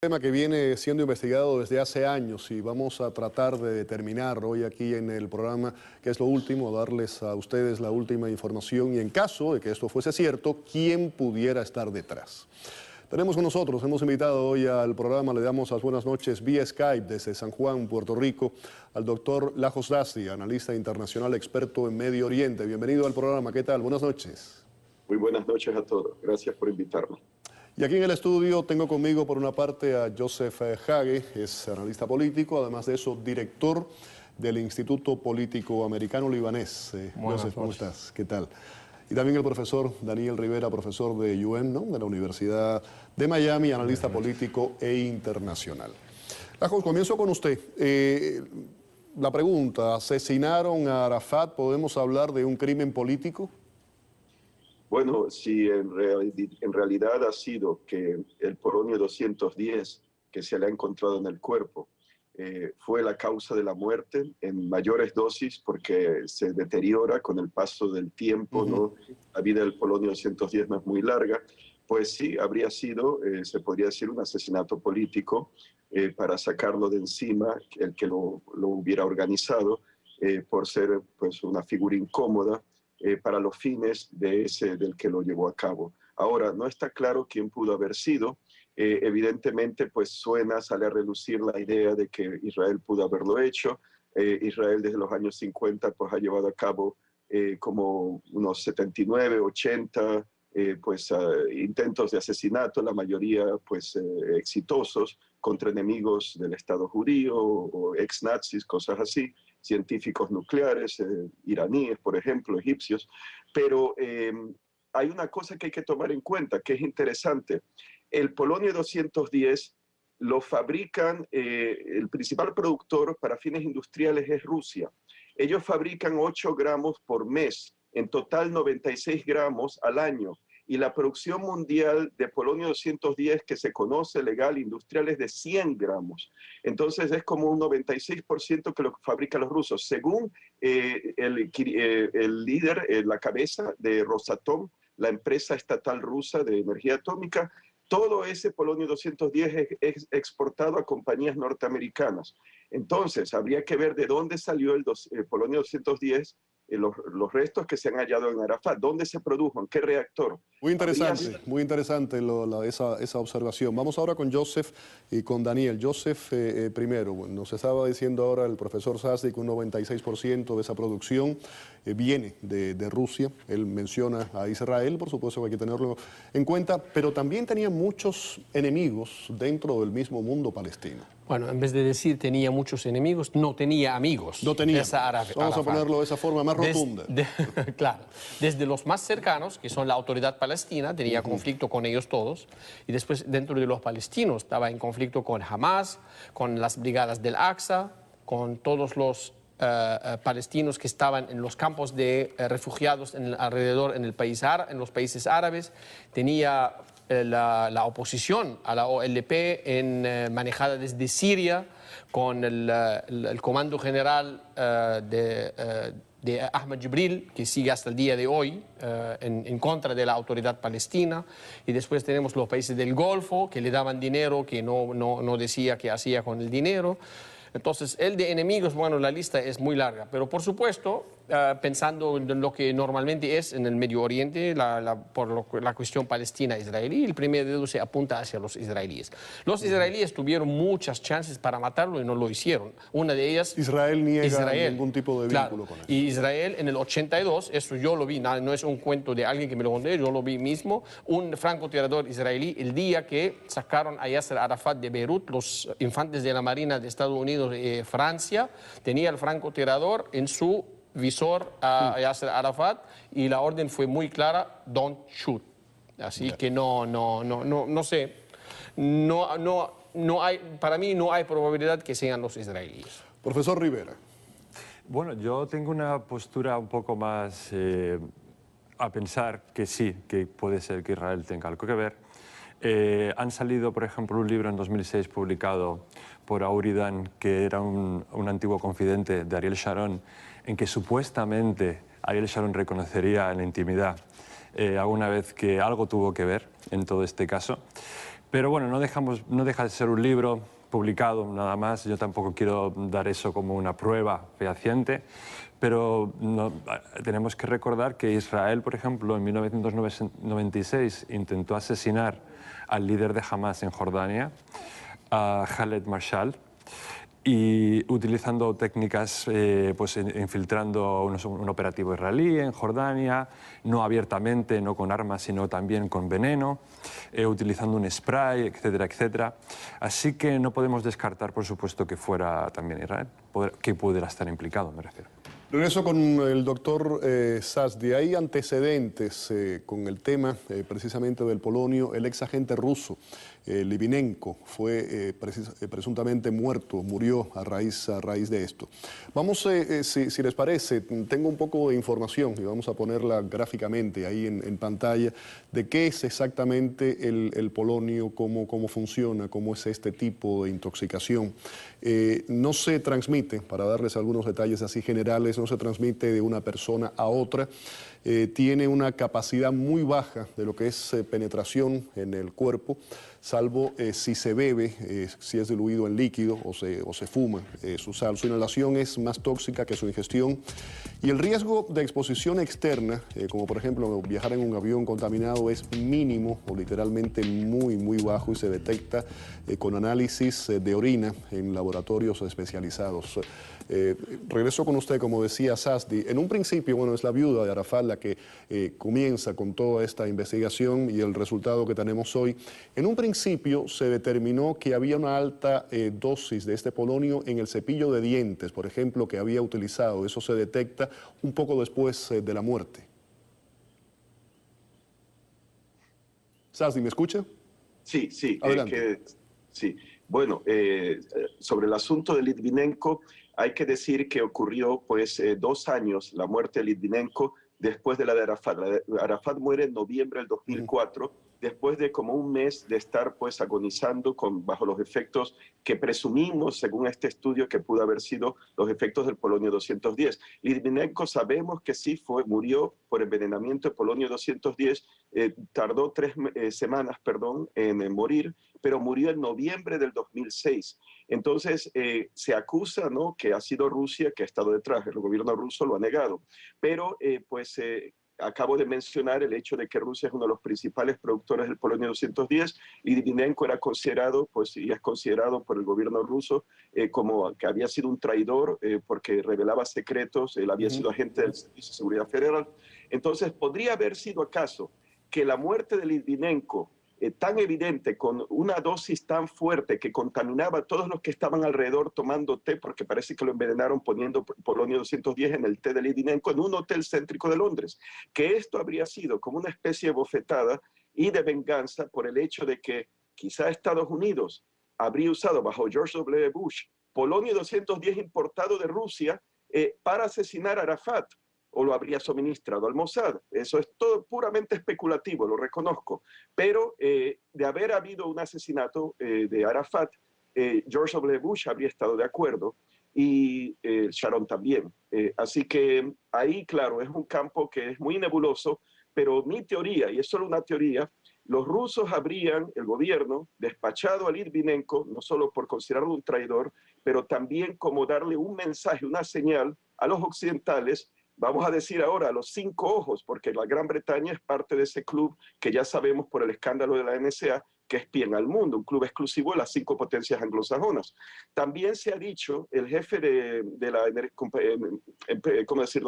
Tema que viene siendo investigado desde hace años y vamos a tratar de determinar hoy aquí en el programa qué es lo último, darles a ustedes la última información y en caso de que esto fuese cierto, quién pudiera estar detrás. Tenemos con nosotros, hemos invitado hoy al programa, le damos las buenas noches vía Skype desde San Juan, Puerto Rico, al doctor Lajos Dasti, analista internacional experto en Medio Oriente. Bienvenido al programa, ¿qué tal? Buenas noches. Muy buenas noches a todos, gracias por invitarme. Y aquí en el estudio tengo conmigo por una parte a Joseph Hage, es analista político, además de eso director del Instituto Político Americano Libanés. Joseph, ¿cómo estás? ¿Qué tal? Y también el profesor Daniel Rivera, profesor de UM, ¿no? De la Universidad de Miami, analista político e internacional. Lajos, comienzo con usted. La pregunta, ¿asesinaron a Arafat? ¿Podemos hablar de un crimen político? Bueno, si en realidad ha sido que el polonio 210 que se le ha encontrado en el cuerpo fue la causa de la muerte en mayores dosis porque se deteriora con el paso del tiempo, ¿no? La vida del polonio 210 no es muy larga, pues sí, habría sido, se podría decir, un asesinato político para sacarlo de encima, el que lo hubiera organizado, por ser pues, una figura incómoda, para los fines del que lo llevó a cabo. Ahora, no está claro quién pudo haber sido. Evidentemente, pues sale a relucir la idea de que Israel pudo haberlo hecho. Israel desde los años 50 pues, ha llevado a cabo como unos 79, 80 intentos de asesinato, la mayoría pues, exitosos, contra enemigos del Estado judío o ex-nazis, cosas así, científicos nucleares, iraníes, por ejemplo, egipcios. Pero hay una cosa que hay que tomar en cuenta, que es interesante. El polonio 210 lo fabrican, el principal productor para fines industriales es Rusia. Ellos fabrican 8 gramos por mes, en total 96 gramos al año. Y la producción mundial de polonio 210 que se conoce legal industrial es de 100 gramos. Entonces es como un 96% que lo fabrican los rusos. Según el líder, la cabeza de Rosatom, la empresa estatal rusa de energía atómica, todo ese polonio 210 es exportado a compañías norteamericanas. Entonces habría que ver de dónde salió el polonio 210, los restos que se han hallado en Arafat, dónde se produjo, en qué reactor. Muy interesante esa observación. Vamos ahora con Joseph y con Daniel. Joseph, primero, nos estaba diciendo ahora el profesor Sasti que un 96% de esa producción viene de Rusia. Él menciona a Israel, por supuesto que hay que tenerlo en cuenta, pero también tenía muchos enemigos dentro del mismo mundo palestino. Bueno, en vez de decir tenía muchos enemigos, no tenía amigos. No tenía. Vamos a ponerlo de esa forma más rotunda. Claro. Desde los más cercanos, que son la autoridad palestina, tenía conflicto con ellos todos. Y después, dentro de los palestinos, estaba en conflicto con Hamas, con las brigadas del Aqsa, con todos los palestinos que estaban en los campos de refugiados alrededor en los países árabes. Tenía la oposición a la OLP manejada desde Siria, con el comando general de Ahmed Jibril, que sigue hasta el día de hoy en contra de la autoridad palestina. Y después tenemos los países del Golfo, que le daban dinero, que no decía qué hacía con el dinero. Entonces, el de enemigos, bueno, la lista es muy larga, pero por supuesto, pensando en lo que normalmente es en el Medio Oriente, la cuestión palestina-israelí, el primer dedo se apunta hacia los israelíes. Los israelíes tuvieron muchas chances para matarlo y no lo hicieron. Una de ellas... Israel niega ningún tipo de vínculo con él. Y Israel en el 82, eso yo lo vi, no es un cuento de alguien que me lo conté, yo lo vi mismo, un francotirador israelí, el día que sacaron a Yasser Arafat de Beirut, los infantes de la Marina de Estados Unidos, Francia, tenía el francotirador en su visor a Yasser Arafat y la orden fue muy clara: don't shoot. Así que no sé, para mí no hay probabilidad que sean los israelíes. Profesor Rivera. Bueno, yo tengo una postura un poco más a pensar que sí, que puede ser que Israel tenga algo que ver. Han salido, por ejemplo, un libro en 2006 publicado por Auridan, que era un antiguo confidente de Ariel Sharon, en que supuestamente Ariel Sharon reconocería en la intimidad alguna vez que algo tuvo que ver en todo este caso. Pero bueno, no deja de ser un libro publicado nada más. Yo tampoco quiero dar eso como una prueba fehaciente, pero tenemos que recordar que Israel, por ejemplo, en 1996 intentó asesinar al líder de Hamas en Jordania, a Khaled Mashal, y utilizando técnicas, pues infiltrando un operativo israelí en Jordania, no abiertamente, no con armas, sino también con veneno, utilizando un spray, etcétera, etcétera. Así que no podemos descartar, por supuesto, que fuera también Israel, que pudiera estar implicado, me refiero. Regreso con el doctor Sazdi. Hay antecedentes con el tema precisamente del polonio. El ex agente ruso, Litvinenko, fue presuntamente murió a raíz de esto. Vamos, si les parece, tengo un poco de información y vamos a ponerla gráficamente ahí en pantalla de qué es exactamente el polonio, cómo funciona, cómo es este tipo de intoxicación. No se transmite, para darles algunos detalles así generales, no se transmite de una persona a otra. Tiene una capacidad muy baja de lo que es penetración en el cuerpo, salvo si se bebe, si es diluido en líquido o se fuma su sal. Su inhalación es más tóxica que su ingestión. Y el riesgo de exposición externa, como por ejemplo viajar en un avión contaminado, es mínimo o literalmente muy bajo y se detecta con análisis de orina en laboratorios especializados. Regreso con usted, como decía Sazdi. En un principio, bueno, es la viuda de Arafat la que comienza con toda esta investigación y el resultado que tenemos hoy. En un principio se determinó que había una alta dosis de este polonio en el cepillo de dientes, por ejemplo, que había utilizado. Eso se detecta un poco después de la muerte. Sazdi, ¿me escucha? Sí, sí. Adelante. Sí. Bueno, sobre el asunto de Litvinenko, hay que decir que ocurrió pues 2 años la muerte de Litvinenko después de la de Arafat. Arafat muere en noviembre del 2004, después de como un mes de estar pues agonizando bajo los efectos que presumimos, según este estudio, que pudo haber sido los efectos del polonio 210. Litvinenko sabemos que sí murió por envenenamiento de polonio 210, tardó 3 semanas, en morir, pero murió en noviembre del 2006. Entonces, se acusa, ¿no?, que ha sido Rusia que ha estado detrás. El gobierno ruso lo ha negado. Pero, acabo de mencionar el hecho de que Rusia es uno de los principales productores del polonio 210 y Litvinenko era considerado, pues, y es considerado por el gobierno ruso como que había sido un traidor porque revelaba secretos. Él había sido agente del Servicio de Seguridad Federal. Entonces, ¿podría haber sido acaso que la muerte de Litvinenko, tan evidente, con una dosis tan fuerte que contaminaba a todos los que estaban alrededor tomando té, porque parece que lo envenenaron poniendo polonio 210 en el té de Litvinenko en un hotel céntrico de Londres, que esto habría sido como una especie de bofetada y de venganza por el hecho de que quizá Estados Unidos habría usado bajo George W. Bush polonio 210 importado de Rusia para asesinar a Arafat, o lo habría suministrado al Mossad. Eso es todo puramente especulativo, lo reconozco. Pero de haber habido un asesinato de Arafat, George W. Bush habría estado de acuerdo y Sharon también. Así que ahí, claro, es un campo que es muy nebuloso, pero mi teoría, y es solo una teoría, los rusos habrían, el gobierno, despachado a Litvinenko, no solo por considerarlo un traidor, pero también como darle un mensaje, una señal a los occidentales. Vamos a decir ahora a los 5 ojos, porque la Gran Bretaña es parte de ese club que ya sabemos por el escándalo de la NSA, que espían al mundo, un club exclusivo de las 5 potencias anglosajonas. También se ha dicho, el jefe de la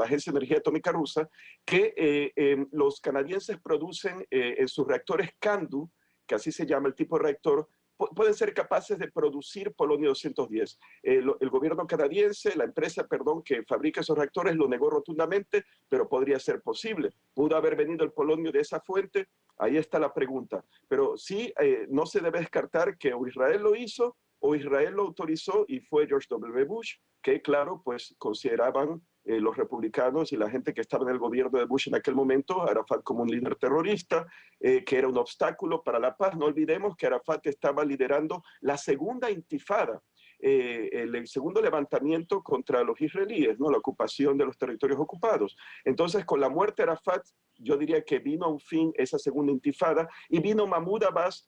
Agencia de Energía Atómica Rusa, que los canadienses producen en sus reactores CANDU, que así se llama el tipo de reactor, pueden ser capaces de producir polonio 210. El gobierno canadiense, la empresa, que fabrica esos reactores, lo negó rotundamente, pero podría ser posible. ¿Pudo haber venido el polonio de esa fuente? Ahí está la pregunta. Pero sí, no se debe descartar que o Israel lo hizo o Israel lo autorizó y fue George W. Bush, que claro, pues consideraban los republicanos y la gente que estaba en el gobierno de Bush en aquel momento, Arafat como un líder terrorista, que era un obstáculo para la paz. No olvidemos que Arafat estaba liderando la segunda intifada, el segundo levantamiento contra los israelíes, ¿no?, la ocupación de los territorios ocupados. Entonces, con la muerte de Arafat, yo diría que vino a un fin esa segunda intifada y vino Mahmoud Abbas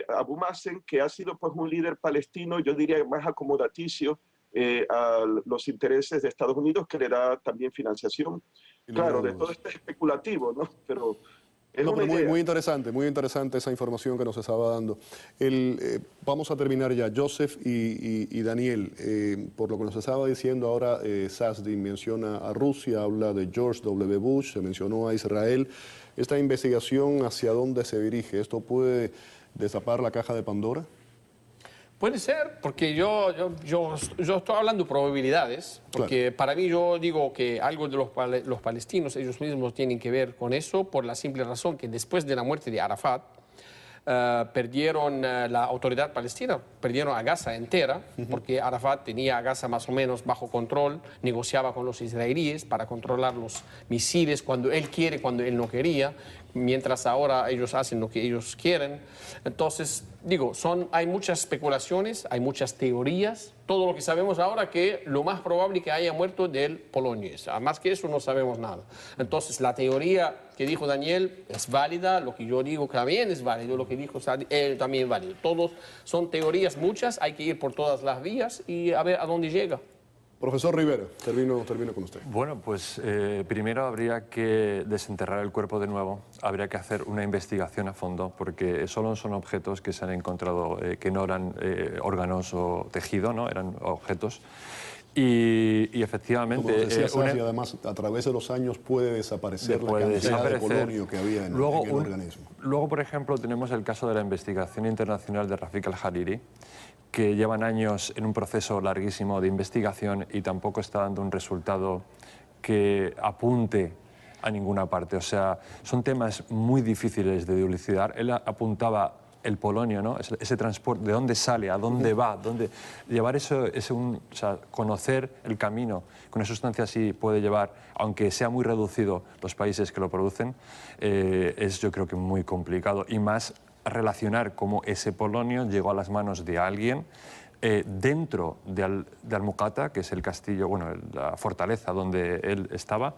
Abu Mazen, que ha sido pues un líder palestino, yo diría más acomodaticio a los intereses de Estados Unidos, que le da también financiación. Claro, de todo esto es especulativo, ¿no? Pero es no, una pero idea. muy interesante esa información que nos estaba dando. Vamos a terminar ya. Joseph y Daniel, por lo que nos estaba diciendo ahora, Sazdin menciona a Rusia, habla de George W. Bush, se mencionó a Israel. ¿Esta investigación hacia dónde se dirige? ¿Esto puede destapar la caja de Pandora? Puede ser, porque yo estoy hablando de probabilidades, porque Claro. para mí yo digo que algo de los palestinos, ellos mismos tienen que ver con eso, por la simple razón que después de la muerte de Arafat, perdieron la autoridad palestina, perdieron a Gaza entera, porque Arafat tenía a Gaza más o menos bajo control, negociaba con los israelíes para controlar los misiles cuando él quiere, cuando él no quería, mientras ahora ellos hacen lo que ellos quieren. Entonces, digo, hay muchas especulaciones, hay muchas teorías. Todo lo que sabemos ahora que lo más probable es que haya muerto del polonio. Más que eso no sabemos nada. Entonces, la teoría que dijo Daniel es válida, lo que yo digo también es válido, lo que dijo él también es válido. Todos son teorías muchas, hay que ir por todas las vías y a ver a dónde llega. Profesor Rivera, termino con usted. Bueno, pues primero habría que desenterrar el cuerpo de nuevo, habría que hacer una investigación a fondo, porque solo son objetos que se han encontrado que no eran órganos o tejido, ¿no? Eran objetos. Y efectivamente... Como decía Sassi, además, a través de los años puede desaparecer la cantidad de polonio que había en el organismo. Luego, por ejemplo, tenemos el caso de la investigación internacional de Rafik al-Hariri, que llevan años en un proceso larguísimo de investigación y tampoco está dando un resultado que apunte a ninguna parte. O sea, son temas muy difíciles de dilucidar. Él apuntaba el polonio, ¿no? Ese transporte, de dónde sale, a dónde va, llevar eso, o sea, conocer el camino que una sustancia así puede llevar, aunque sea muy reducido los países que lo producen, es yo creo que muy complicado, y más relacionar cómo ese polonio llegó a las manos de alguien dentro de Al-Muqata, que es el castillo, bueno, la fortaleza donde él estaba,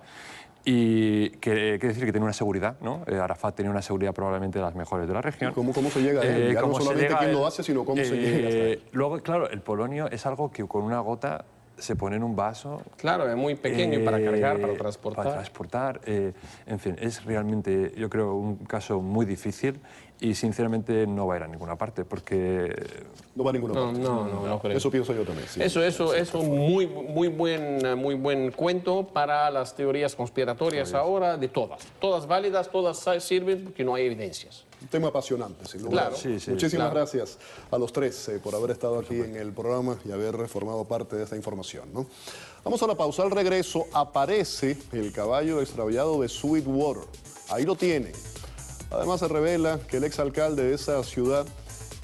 y quiere decir que tiene una seguridad, ¿no? Arafat tenía una seguridad probablemente de las mejores de la región. ¿Cómo se llega a él? Ya no solamente quién lo hace, sino cómo se llega hasta él. Luego, claro, el polonio es algo que con una gota se pone en un vaso. Claro, es muy pequeño para cargar, para transportar. Para transportar, en fin, es realmente, yo creo, un caso muy difícil y sinceramente no va a ir a ninguna parte, porque... No va a ninguna parte. No creo. Eso pienso yo también. Sí. Eso es un muy buen cuento para las teorías conspiratorias ahora, de todas. Todas válidas, todas sirven porque no hay evidencias. Un tema apasionante, sin duda. Claro. Sí, Muchísimas gracias a los tres por haber estado aquí en el programa y haber formado parte de esta información, ¿no? Vamos a la pausa. Al regreso aparece el caballo extraviado de Sweetwater. Ahí lo tienen. Además se revela que el exalcalde de esa ciudad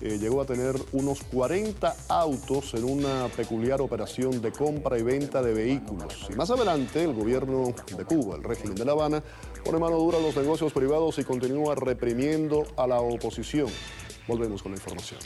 llegó a tener unos 40 autos en una peculiar operación de compra y venta de vehículos. Y más adelante, el gobierno de Cuba, el régimen de La Habana, pone mano dura a los negocios privados y continúa reprimiendo a la oposición. Volvemos con la información.